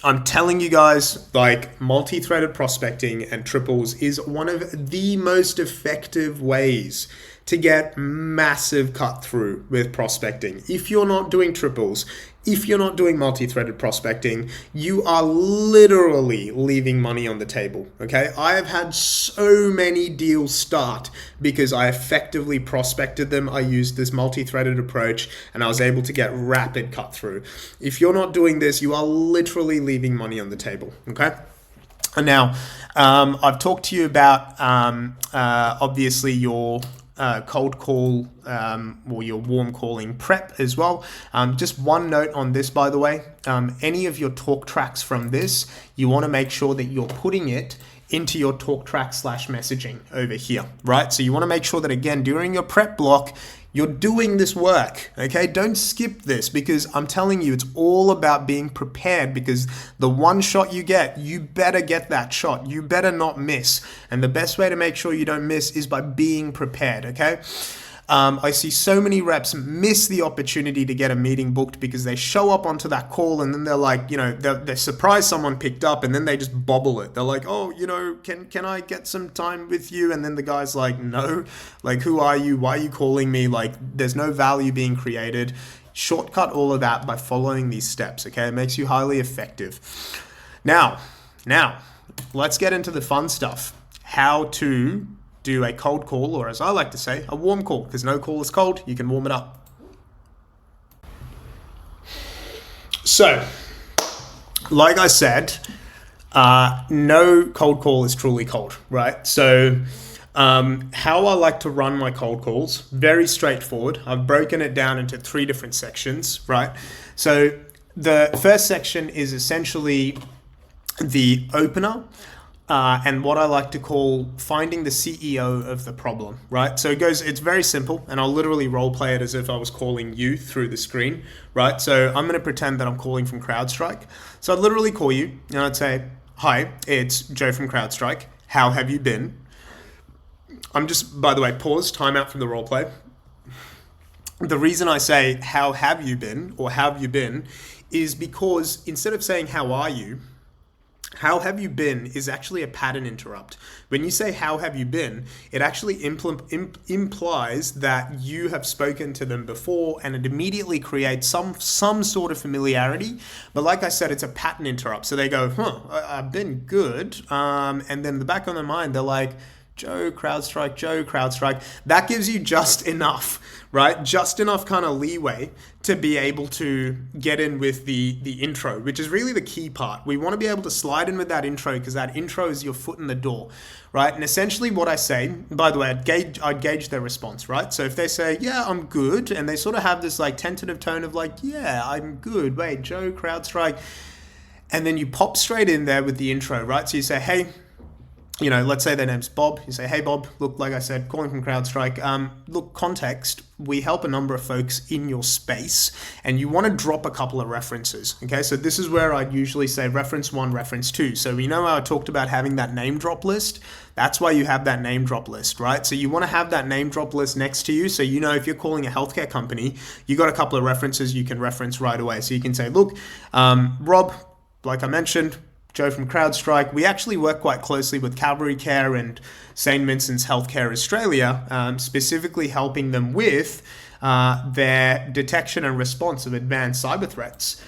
I'm telling you guys, like, multi-threaded prospecting and triples is one of the most effective ways to get massive cut through with prospecting. If you're not doing triples, if you're not doing multi-threaded prospecting, you are literally leaving money on the table, okay? I have had so many deals start because I effectively prospected them. I used this multi-threaded approach and I was able to get rapid cut through. If you're not doing this, you are literally leaving money on the table, okay? And now, I've talked to you about obviously your cold call or your warm calling prep as well. Just one note on this, by the way, any of your talk tracks from this, you want to make sure that you're putting it into your talk track / messaging over here, right? So you want to make sure that, again, during your prep block, you're doing this work, okay? Don't skip this, because I'm telling you, it's all about being prepared, because the one shot you get, you better get that shot. You better not miss. And the best way to make sure you don't miss is by being prepared, okay? I see so many reps miss the opportunity to get a meeting booked because they show up onto that call and then they're like, you know, they're surprised someone picked up, and then they just bobble it. They're like, oh, you know, can I get some time with you? And then the guy's like, no, like, who are you? Why are you calling me? Like, there's no value being created. Shortcut all of that by following these steps, okay? It makes you highly effective. Now, let's get into the fun stuff. How to do a cold call, or as I like to say, a warm call, because no call is cold. You can warm it up. So, like I said, no cold call is truly cold, right? So, how I like to run my cold calls, very straightforward. I've broken it down into 3 different sections, right? So, the first section is essentially the opener, and what I like to call finding the CEO of the problem, right? So it's very simple, and I'll literally role play it as if I was calling you through the screen, right? So I'm going to pretend that I'm calling from CrowdStrike. So I'd literally call you and I'd say, hi, it's Joe from CrowdStrike. How have you been? I'm just, by the way, pause, time out from the role play. The reason I say, how have you been, or have you been, is because instead of saying, how are you been is actually a pattern interrupt. When you say, how have you been, it actually implies that you have spoken to them before, and it immediately creates some sort of familiarity. But like I said, it's a pattern interrupt. So they go, I've been good. And then in the back of their mind, they're like, Joe, CrowdStrike. That gives you just enough, right? Just enough kind of leeway to be able to get in with the intro, which is really the key part. We want to be able to slide in with that intro because that intro is your foot in the door, right? And essentially what I say, by the way, I'd gauge their response, right? So if they say, yeah, I'm good, and they sort of have this like tentative tone of like, yeah, I'm good. Wait, Joe, CrowdStrike. And then you pop straight in there with the intro, right? So you say, hey, you know, let's say their name's Bob. You say, hey, Bob, look, like I said, calling from CrowdStrike. Look, context, we help a number of folks in your space, and you want to drop a couple of references, okay? So this is where I'd usually say reference 1, reference 2. So we know how I talked about having that name drop list. That's why you have that name drop list, right? So you want to have that name drop list next to you. So you know if you're calling a healthcare company, you got a couple of references you can reference right away. So you can say, look, Rob, like I mentioned, Joe from CrowdStrike, we actually work quite closely with Calvary Care and St. Vincent's Healthcare Australia, specifically helping them with their detection and response of advanced cyber threats.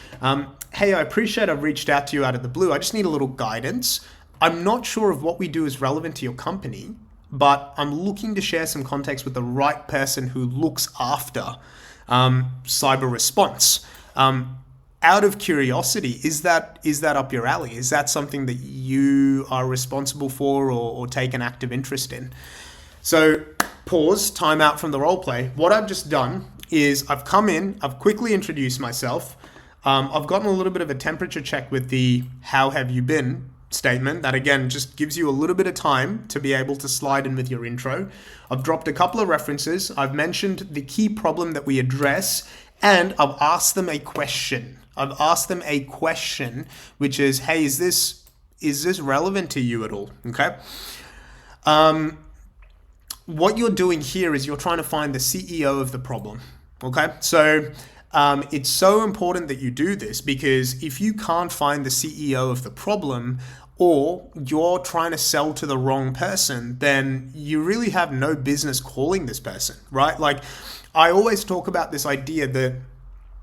Hey, I appreciate I've reached out to you out of the blue. I just need a little guidance. I'm not sure if what we do is relevant to your company, but I'm looking to share some context with the right person who looks after cyber response. Out of curiosity, is that up your alley? Is that something that you are responsible for or take an active interest in? So pause, time out from the role play. What I've just done is I've come in, I've quickly introduced myself. I've gotten a little bit of a temperature check with the how have you been statement. That again just gives you a little bit of time to be able to slide in with your intro. I've dropped a couple of references. I've mentioned the key problem that we address, and I've asked them a question. Which is, hey, is this relevant to you at all? Okay. What you're doing here is you're trying to find the CEO of the problem. Okay. So it's so important that you do this, because if you can't find the CEO of the problem, or you're trying to sell to the wrong person, then you really have no business calling this person, right? Like I always talk about this idea that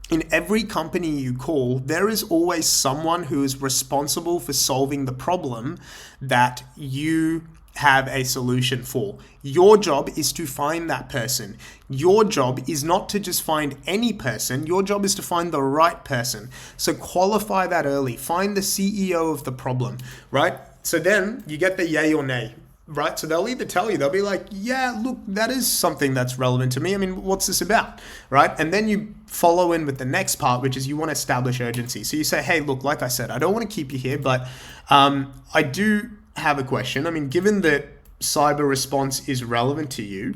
in every company you call, there is always someone who is responsible for solving the problem that you have a solution for. Your job is to find that person. Your job is not to just find any person. Your job is to find the right person. So qualify that early. Find the CEO of the problem, right? So then you get the yay or nay. Right? So they'll either tell you, they'll be like, yeah, look, that is something that's relevant to me. I mean, what's this about? Right? And then you follow in with the next part, which is you want to establish urgency. So you say, hey, look, like I said, I don't want to keep you here, but I do have a question. I mean, given that cyber response is relevant to you,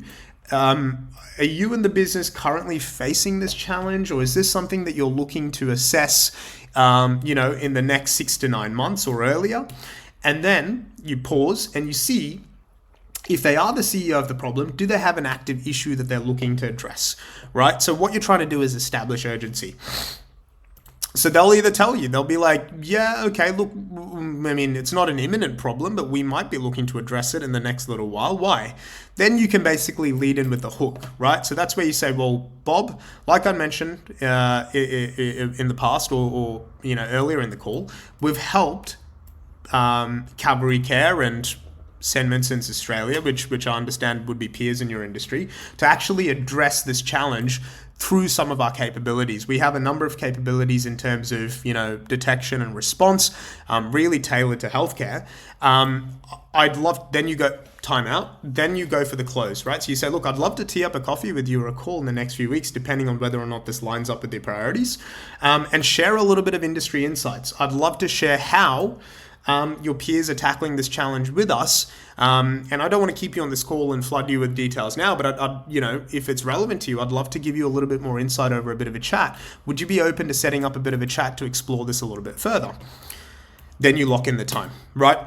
are you in the business currently facing this challenge, or is this something that you're looking to assess, in the next 6 to 9 months or earlier? And then you pause and you see if they are the CEO of the problem, do they have an active issue that they're looking to address, right? So what you're trying to do is establish urgency. So they'll either tell you, they'll be like, yeah, okay, look, I mean, it's not an imminent problem, but we might be looking to address it in the next little while. Why? Then you can basically lead in with the hook, right? So that's where you say, well, Bob, like I mentioned in the past or earlier in the call, we've helped Calvary Care and St. Vincent's Australia, which I understand would be peers in your industry, to actually address this challenge through some of our capabilities. We have a number of capabilities in terms of, detection and response, really tailored to healthcare. Then you go time out, then you go for the close, right? So you say, look, I'd love to tee up a coffee with you or a call in the next few weeks, depending on whether or not this lines up with their priorities, and share a little bit of industry insights. I'd love to share how your peers are tackling this challenge with us. And I don't want to keep you on this call and flood you with details now, but if it's relevant to you, I'd love to give you a little bit more insight over a bit of a chat. Would you be open to setting up a bit of a chat to explore this a little bit further? Then you lock in the time, right?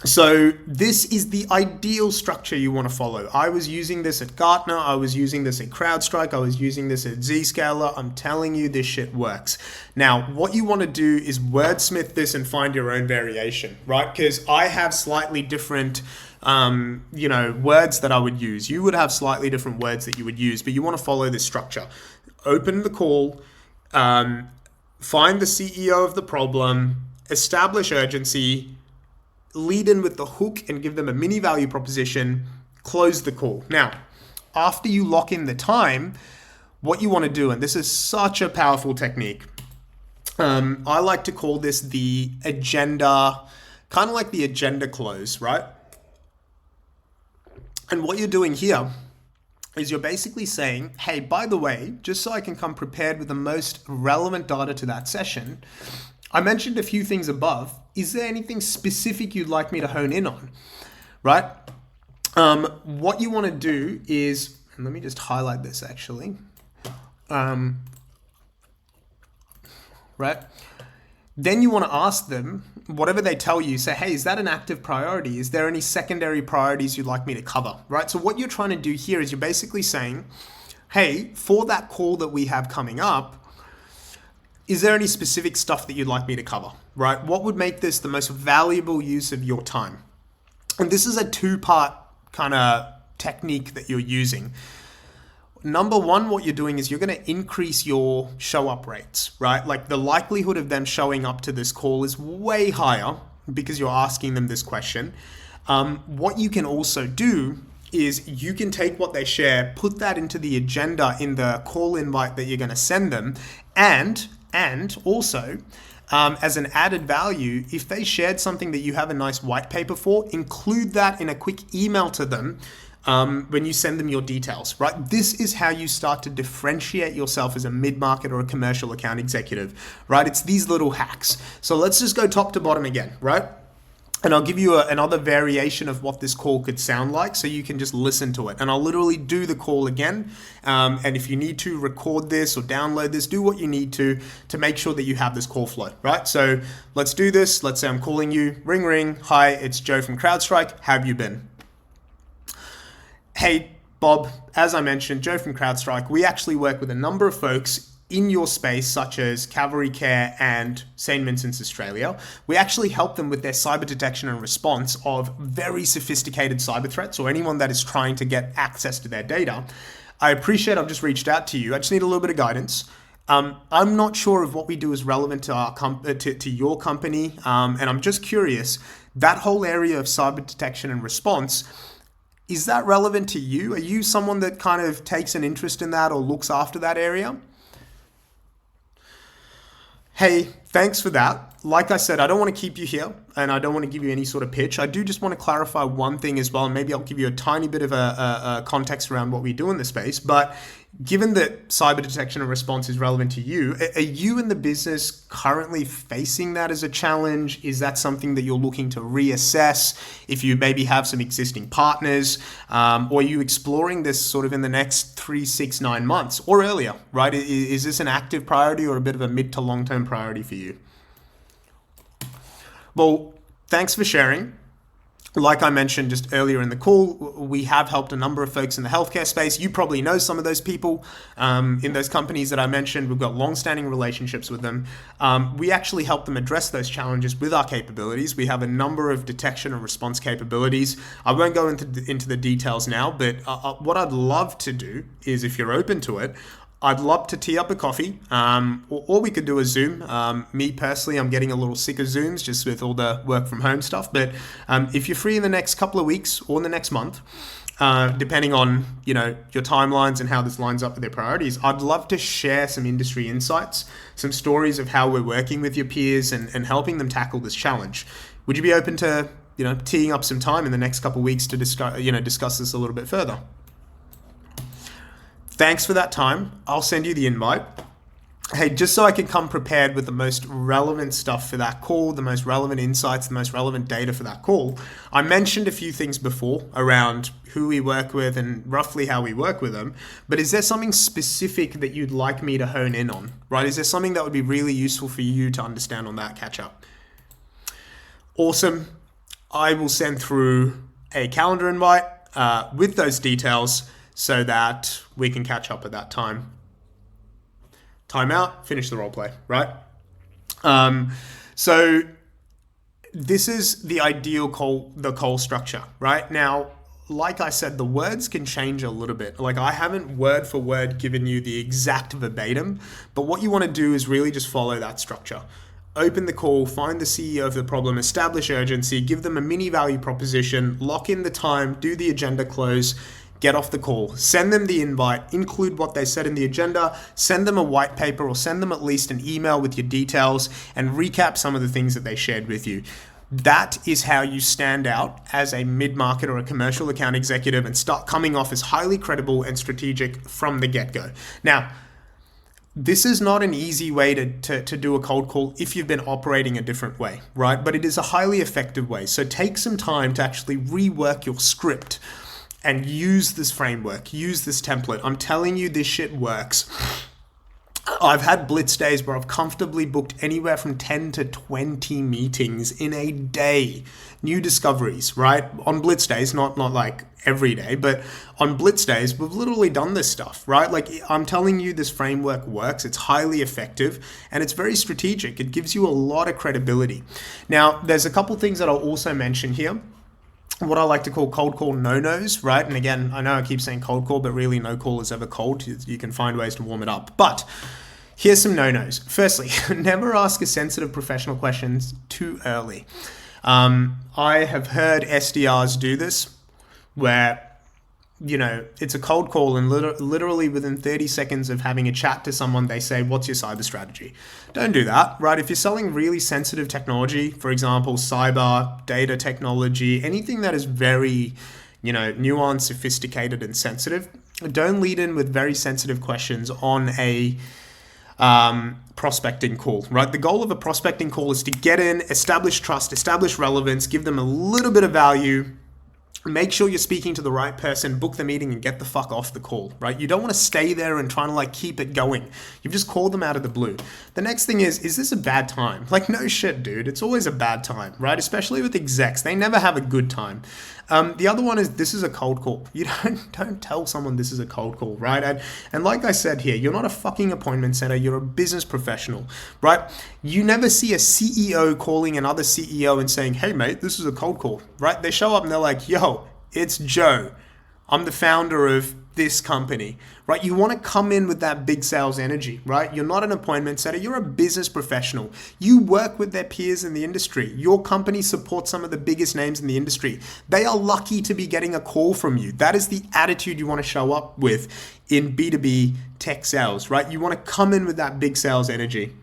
So this is the ideal structure you want to follow. I was using this at Gartner. I was using this at CrowdStrike. I was using this at Zscaler. I'm telling you, this shit works. Now, what you want to do is wordsmith this and find your own variation, right? Because I have slightly different words that I would use. You would have slightly different words that you would use, but you want to follow this structure. Open the call, find the CEO of the problem, establish urgency, lead in with the hook and give them a mini value proposition, close the call. Now, after you lock in the time, what you want to do, and this is such a powerful technique, I like to call this the agenda, kind of like the agenda close, right? And what you're doing here is you're basically saying, hey, by the way, just so I can come prepared with the most relevant data to that session, I mentioned a few things above. Is there anything specific you'd like me to hone in on, right? What you want to do is, and let me just highlight this actually, right? Then you want to ask them, whatever they tell you, say, hey, is that an active priority? Is there any secondary priorities you'd like me to cover, right? So what you're trying to do here is you're basically saying, hey, for that call that we have coming up, is there any specific stuff that you'd like me to cover, right? What would make this the most valuable use of your time? And this is a two-part kind of technique that you're using. Number one, what you're doing is you're going to increase your show up rates, right? Like the likelihood of them showing up to this call is way higher because you're asking them this question. What you can also do is you can take what they share, put that into the agenda in the call invite that you're going to send them, and also as an added value, if they shared something that you have a nice white paper for, include that in a quick email to them when you send them your details, right? This is how you start to differentiate yourself as a mid-market or a commercial account executive, right? It's these little hacks. So let's just go top to bottom again, right? And I'll give you another variation of what this call could sound like so you can just listen to it. And I'll literally do the call again. And if you need to record this or download this, do what you need to make sure that you have this call flow, right? So let's do this. Let's say I'm calling you. Ring, ring. Hi, it's Joe from CrowdStrike. How have you been? Hey, Bob, as I mentioned, Joe from CrowdStrike, we actually work with a number of folks in your space, such as Cavalry Care and St. Vincent's Australia. We actually help them with their cyber detection and response of very sophisticated cyber threats or anyone that is trying to get access to their data. I appreciate I've just reached out to you. I just need a little bit of guidance. I'm not sure if what we do is relevant to our to your company, and I'm just curious, that whole area of cyber detection and response, is that relevant to you? Are you someone that kind of takes an interest in that or looks after that area? Hey, thanks for that. Like I said, I don't want to keep you here and I don't want to give you any sort of pitch. I do just want to clarify one thing as well, and maybe I'll give you a tiny bit of a context around what we do in this space. But given that cyber detection and response is relevant to you, are you in the business currently facing that as a challenge? Is that something that you're looking to reassess if you maybe have some existing partners? Or are you exploring this sort of in the next 3, 6, 9 months or earlier, right? Is this an active priority or a bit of a mid to long-term priority for you? Well, thanks for sharing. Like I mentioned just earlier in the call, we have helped a number of folks in the healthcare space. You probably know some of those people in those companies that I mentioned. We've got long-standing relationships with them. We actually help them address those challenges with our capabilities. We have a number of detection and response capabilities. I won't go into the details now, but what I'd love to do is, if you're open to it, I'd love to tee up a coffee, or we could do a Zoom. Me personally, I'm getting a little sick of Zooms just with all the work from home stuff. But if you're free in the next couple of weeks or in the next month, depending on your timelines and how this lines up with their priorities, I'd love to share some industry insights, some stories of how we're working with your peers and helping them tackle this challenge. Would you be open to teeing up some time in the next couple of weeks to discuss this a little bit further? Thanks for that time. I'll send you the invite. Hey, just so I can come prepared with the most relevant stuff for that call, the most relevant insights, the most relevant data for that call. I mentioned a few things before around who we work with and roughly how we work with them, but is there something specific that you'd like me to hone in on, right? Is there something that would be really useful for you to understand on that catch up? Awesome. I will send through a calendar invite with those details so that we can catch up at that time. Time out, finish the role play, right? So this is the ideal call structure, right? Now, like I said, the words can change a little bit. Like I haven't word for word given you the exact verbatim, but what you want to do is really just follow that structure. open the call, find the CEO of the problem, establish urgency, give them a mini value proposition, lock in the time, do the agenda close, get off the call, send them the invite, include what they said in the agenda, send them a white paper or send them at least an email with your details and recap some of the things that they shared with you. That is how you stand out as a mid-market or a commercial account executive and start coming off as highly credible and strategic from the get-go. Now, this is not an easy way to do a cold call if you've been operating a different way, right? But it is a highly effective way. So take some time to actually rework your script and use this framework, use this template. I'm telling you, this shit works. I've had blitz days where I've comfortably booked anywhere from 10 to 20 meetings in a day. New discoveries, right? On blitz days, not like every day, but on blitz days, we've literally done this stuff, right? Like I'm telling you, this framework works. It's highly effective and it's very strategic. It gives you a lot of credibility. Now, there's a couple things that I'll also mention here. What I like to call cold call no-nos, right? And again, I know I keep saying cold call, but really no call is ever cold. You can find ways to warm it up. But here's some no-nos. Firstly, never ask a sensitive professional questions too early. I have heard SDRs do this where, you know, it's a cold call and literally within 30 seconds of having a chat to someone, they say, what's your cyber strategy? Don't do that, right? If you're selling really sensitive technology, for example, cyber, data technology, anything that is very, you know, nuanced, sophisticated, and sensitive, don't lead in with very sensitive questions on a prospecting call, right? The goal of a prospecting call is to get in, establish trust, establish relevance, give them a little bit of value, make sure you're speaking to the right person, book the meeting and get the fuck off the call, right? You don't want to stay there and trying to like keep it going. You've just called them out of the blue. The next thing is this a bad time? Like no shit, dude. It's always a bad time, right? Especially with execs. They never have a good time. The other one is this is a cold call. You don't tell someone this is a cold call, right? And like I said here, you're not a fucking appointment center. You're a business professional, right? You never see a CEO calling another CEO and saying, hey mate, this is a cold call, right? They show up and they're like, yo, it's Joe. I'm the founder of this company, right? You want to come in with that big sales energy, right? You're not an appointment setter. You're a business professional. You work with their peers in the industry. Your company supports some of the biggest names in the industry. They are lucky to be getting a call from you. That is the attitude you want to show up with in B2B tech sales, right? You want to come in with that big sales energy.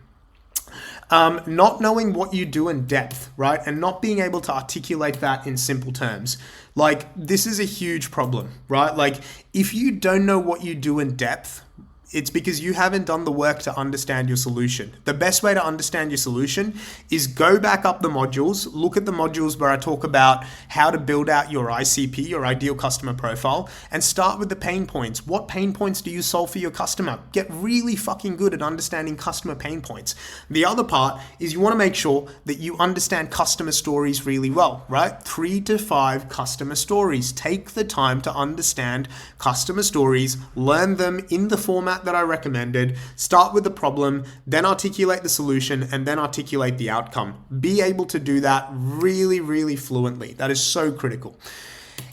Not knowing what you do in depth, right? And not being able to articulate that in simple terms. Like, this is a huge problem, right? Like, if you don't know what you do in depth, it's because you haven't done the work to understand your solution. The best way to understand your solution is go back up the modules, look at the modules where I talk about how to build out your ICP, your ideal customer profile, and start with the pain points. What pain points do you solve for your customer? Get really fucking good at understanding customer pain points. The other part is you want to make sure that you understand customer stories really well, right? 3 to 5 customer stories. Take the time to understand customer stories, learn them in the format that I recommended, start with the problem, then articulate the solution, and then articulate the outcome. Be able to do that really, really fluently. That is so critical.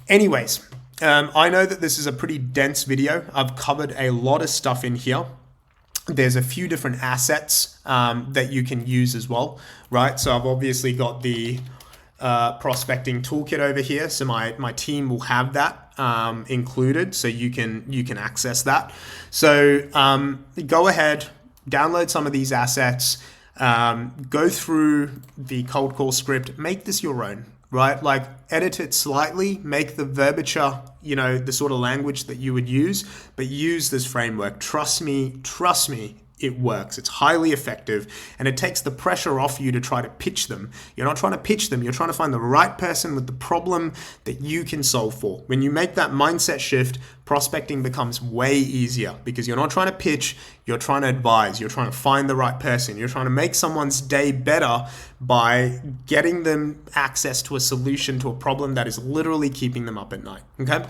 Anyways, I know that this is a pretty dense video. I've covered a lot of stuff in here. There's a few different assets that you can use as well, right? So I've obviously got the prospecting toolkit over here. So my team will have that included, so you can access that. So go ahead, download some of these assets, go through the cold call script, make this your own, right? Like edit it slightly, make the verbiage, you know, the sort of language that you would use, but use this framework. Trust me, it works. It's highly effective and it takes the pressure off you to try to pitch them. You're not trying to pitch them. You're trying to find the right person with the problem that you can solve for. When you make that mindset shift, prospecting becomes way easier because you're not trying to pitch, you're trying to advise, you're trying to find the right person. You're trying to make someone's day better by getting them access to a solution to a problem that is literally keeping them up at night. Okay?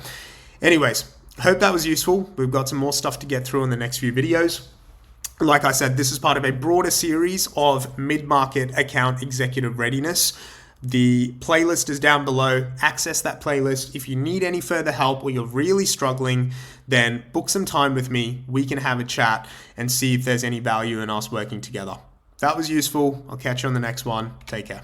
Anyways, hope that was useful. We've got some more stuff to get through in the next few videos. Like I said, this is part of a broader series of mid-market account executive readiness. The playlist is down below. Access that playlist. If you need any further help or you're really struggling, then book some time with me. We can have a chat and see if there's any value in us working together. that was useful. I'll catch you on the next one. Take care.